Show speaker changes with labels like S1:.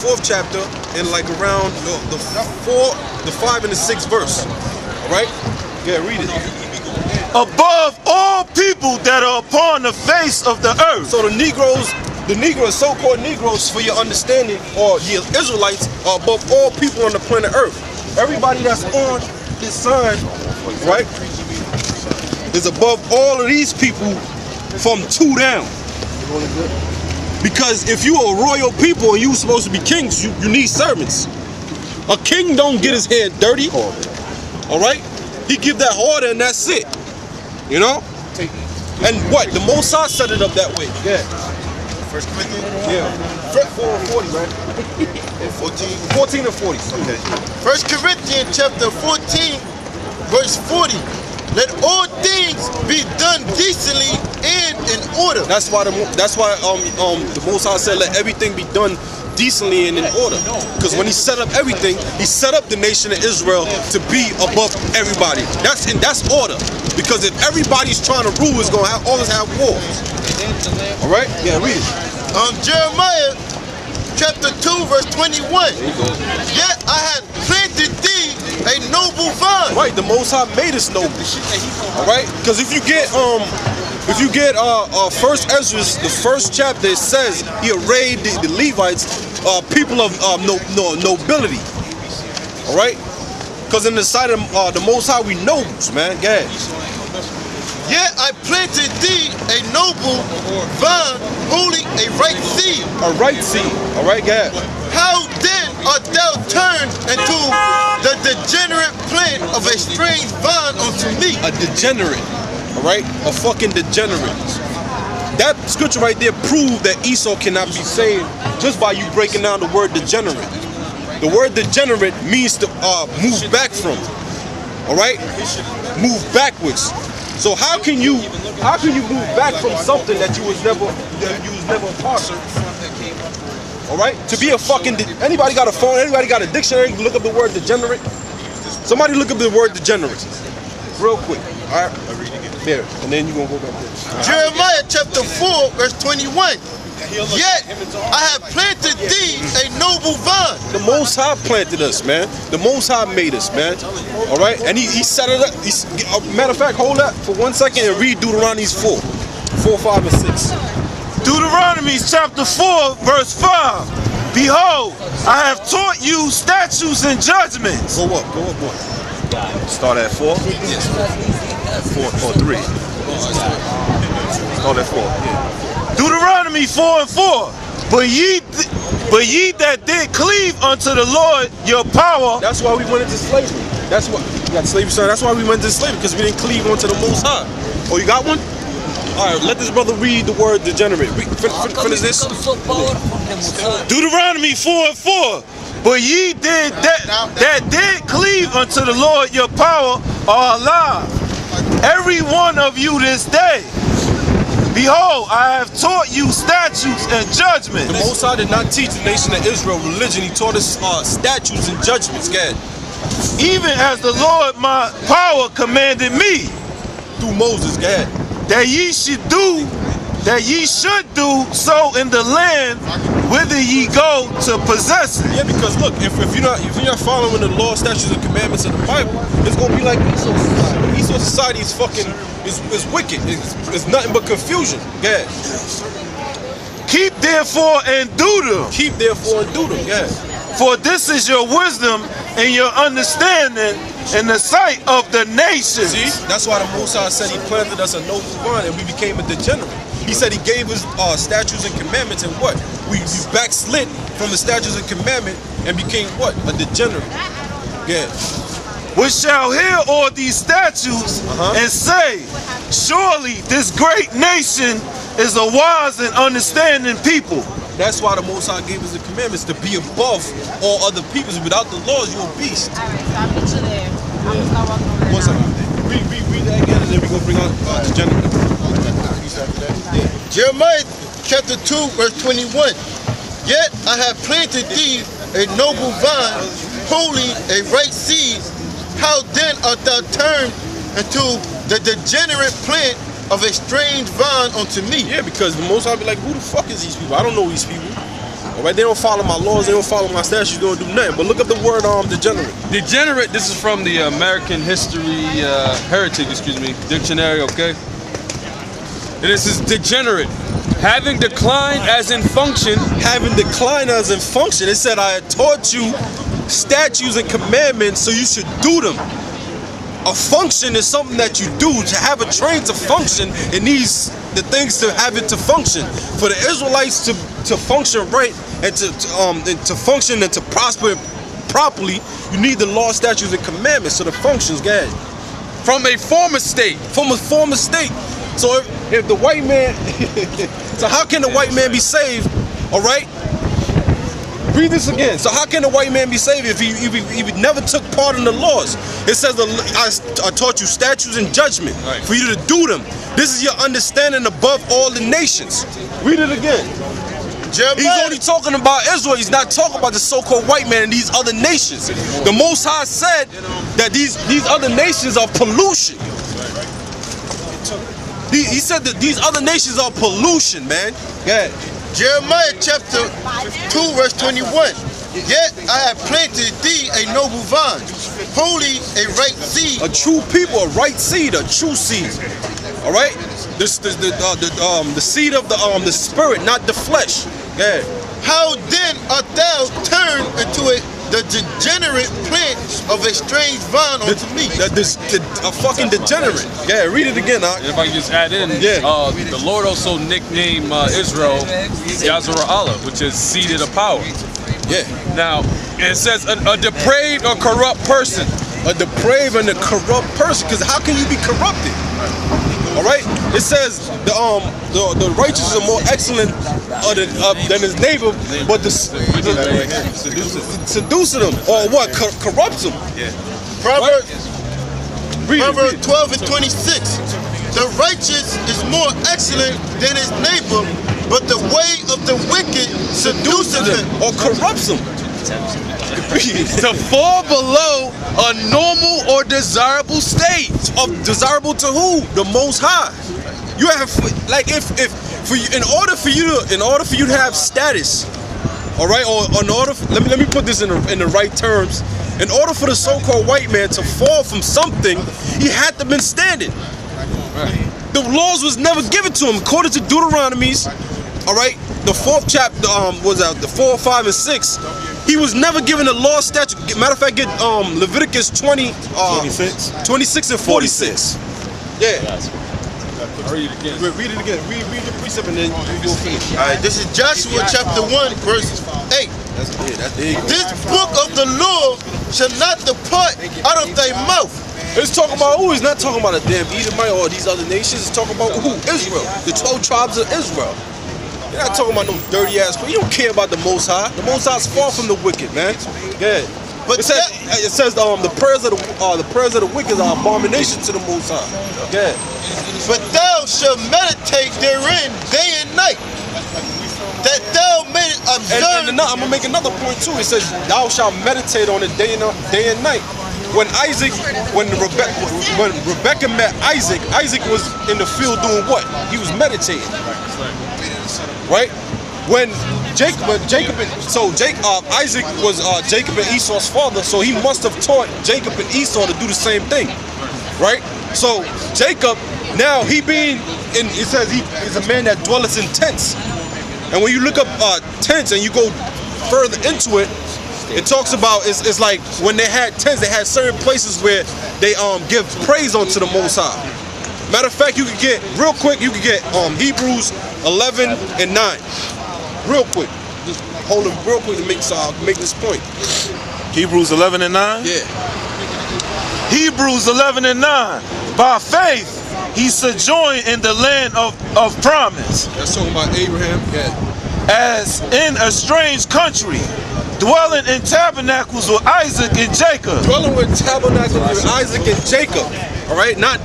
S1: 4th chapter in like around the 5 and the 6th verse. All right? Yeah, read it.
S2: Above all people that are upon the face of the earth.
S1: So the Negroes, so-called Negroes, for your understanding, or the Israelites, are above all people on the planet Earth. Everybody that's on this sign, right, is above all of these people from 2 down. Because if you are royal people and you supposed to be kings, you need servants. A king don't get his hand dirty. All right? He give that order and that's it. You know? And what? The Most High set it up that way. Yeah.
S3: First Corinthians?
S1: Yeah. 4 and 40, right? 14 and 40. Okay.
S3: First Corinthians chapter 14, verse 40. Let all things be done decently and in order.
S1: That's why the Most High said let everything be done decently and in order. Because when he set up everything, he set up the nation of Israel to be above everybody. That's order. Because if everybody's trying to rule, it's gonna always have wars. All right? Yeah, read it.
S3: Jeremiah chapter 2, verse 21. Yet I had planted thee a noble vine.
S1: Right, the Most High made us noble. All right? Because if you get First Ezra, the 1st chapter, it says he arrayed the Levites, people of nobility. All right? Because in the sight of the Most High, we nobles, man. Go ahead.
S3: Yet I planted thee a noble vine, holding a right seed.
S1: A right seed. All right, go ahead.
S3: How then art thou turned into the degenerate plant of a strange vine unto me?
S1: A degenerate. All right? A fucking degenerate. That scripture right there proved that Esau cannot be saved just by you breaking down the word degenerate. The word degenerate means to move back from. All right? Move backwards. So how can you move back from something that you was never a part of? All right? To be a fucking anybody got a phone? Anybody got a dictionary? Look up the word degenerate. Somebody look up the word degenerate, real quick. All right? There, and then you gonna go back there.
S3: Jeremiah chapter 4, verse 21. Yet I have planted thee a noble vine.
S1: The Most High planted us, man. The Most High made us, man. All right? And he set it up. Matter of fact, hold up for 1 second and read Deuteronomy 4, 5, and 6.
S2: Deuteronomy chapter 4, verse 5. Behold, I have taught you statutes and judgments.
S1: Go up, boy. Start at 4? Yes. 4 or 3. Start at 4. Yeah.
S2: Deuteronomy 4 and 4. But ye that did cleave unto the Lord your power.
S1: That's why we went into slavery. That's why you got slavery, son. That's why we went into slavery, because we didn't cleave onto the Most High. Oh, you got one? All right, let this brother read the word degenerate. Finish this.
S2: Deuteronomy 4 and 4. But ye did that did cleave unto the Lord your power are alive, every one of you this day. Behold, I have taught you statutes and judgments.
S1: The Most High did not teach the nation of Israel religion. He taught us statutes and judgments, God.
S2: Even as the Lord my power commanded me.
S1: Through Moses, God.
S2: That ye should do so in the land whither ye go to possess it.
S1: Yeah, because look, if you're not following the law, statutes, and commandments of the Bible, it's gonna be like Esau society. Esau society is fucking is wicked. It's nothing but confusion. Yeah.
S2: Keep therefore and do them.
S1: Keep therefore and do them. Yeah.
S2: For this is your wisdom and your understanding in the sight of the nations.
S1: See, that's why the Most High said he planted us a noble vine and we became a degenerate. He said he gave us statutes and commandments, and what? We backslid from the statutes and commandment and became what? A degenerate. Yeah.
S2: Which shall hear all these statutes and say, surely this great nation is a wise and understanding people.
S1: That's why the Most High gave us the commandments, to be above all other peoples. Without the laws, you're a beast.
S4: All right, so I'll meet you there. I'm gonna start walking over there.
S1: 1 second. Read that again, and then we're gonna bring out the general.
S3: Jeremiah chapter 2, verse 21. Yet I have planted thee a noble vine, holding a right seed. How then art thou turned into the degenerate plant of a strange vine unto me?
S1: Yeah, because the Most High be like, who the fuck is these people? I don't know these people. All right, they don't follow my laws, they don't follow my statutes, they don't do nothing. But look up the word degenerate.
S5: Degenerate, this is from the American Heritage, dictionary, okay? And this is degenerate. Having declined as in function.
S1: Having declined as in function. It said, I had taught you statutes and commandments, so you should do them. A function is something that you do. To have a train to function, it needs the things to have it to function. For the Israelites to function right and to function and to prosper properly, you need the law, statutes, and commandments. So the functions, go ahead.
S5: From a former state.
S1: From a former state. So if the white man, so how can the white man be saved? All right. Read this again. So how can the white man be saved if he never took part in the laws? It says, I taught you statutes and judgment for you to do them. This is your understanding above all the nations. Read it again.
S3: Jeremiah.
S1: He's only talking about Israel. He's not talking about the so-called white man and these other nations. The Most High said that these other nations are pollution. He said that these other nations are pollution, man. Yeah.
S3: Jeremiah chapter 2 verse 21. Yet I have planted thee a noble vine, holy a right seed.
S1: A true people, a right seed, a true seed. All right. The seed of the spirit, not the flesh. Yeah.
S3: How then art thou turned into the degenerate plant of a strange vine unto me?
S1: A fucking degenerate. Yeah, read it again,
S5: If I can just add in, the Lord also nicknamed Israel Yazara'Allah, which is seated of power.
S1: Yeah.
S5: Now, it says a depraved or corrupt person.
S1: A depraved and a corrupt person, because how can you be corrupted? All right. It says the righteous are more excellent than his neighbor, but seducing them or what corrupts them.
S5: Yeah.
S3: Proverbs 12 and 26. The righteous is more excellent than his neighbor, but the way of the wicked seduces him
S1: or corrupts him.
S5: To fall below a normal or desirable state.
S1: Desirable to who? The Most High. You have like in order for you to have status, all right, or in order let me put this in the right terms. In order for the so-called white man to fall from something, he had to been standing. The laws was never given to him according to Deuteronomies. All right, the 4th chapter was out the 4, 5, and 6. He was never given a law statute. Matter of fact, get Leviticus 26 and 46. Yeah.
S5: Read it again.
S1: Read it again. Read the precept and then you go finish.
S3: All right, this is Joshua chapter 1 verse 8. This book of the law shall not depart out of thy mouth.
S1: It's talking about who? It's not talking about a damn Edomite or these other nations. It's talking about who? Israel. The 12 tribes of Israel. You're not talking about no dirty ass. You don't care about the Most High. The Most High's far from the wicked, man. Yeah. But it says the prayers of the wicked are abomination to the Most High. Yeah.
S3: But thou shalt meditate therein day and night, that thou mayest observe.
S1: And I'm gonna make another point too. It says thou shalt meditate on it day and night. When Rebecca met Isaac, Isaac was in the field doing what? He was meditating. Right? When Isaac was Jacob and Esau's father, so he must have taught Jacob and Esau to do the same thing, right? So Jacob, now it says he is a man that dwelleth in tents, and when you look up tents and you go further into it, it talks about it's like when they had tents, they had certain places where they give praise unto the Most High. Matter of fact, you could get real quick. You could get Hebrews 11 and 9. Real quick. Just hold it real quick to make this point.
S2: Hebrews 11 and 9?
S1: Yeah.
S2: Hebrews 11 and 9. By faith, he sojourned in the land of promise.
S1: That's talking about Abraham. Yeah.
S2: As in a strange country, dwelling in tabernacles with Isaac and Jacob.
S1: Dwelling with tabernacles with Isaac and Jacob. All right, not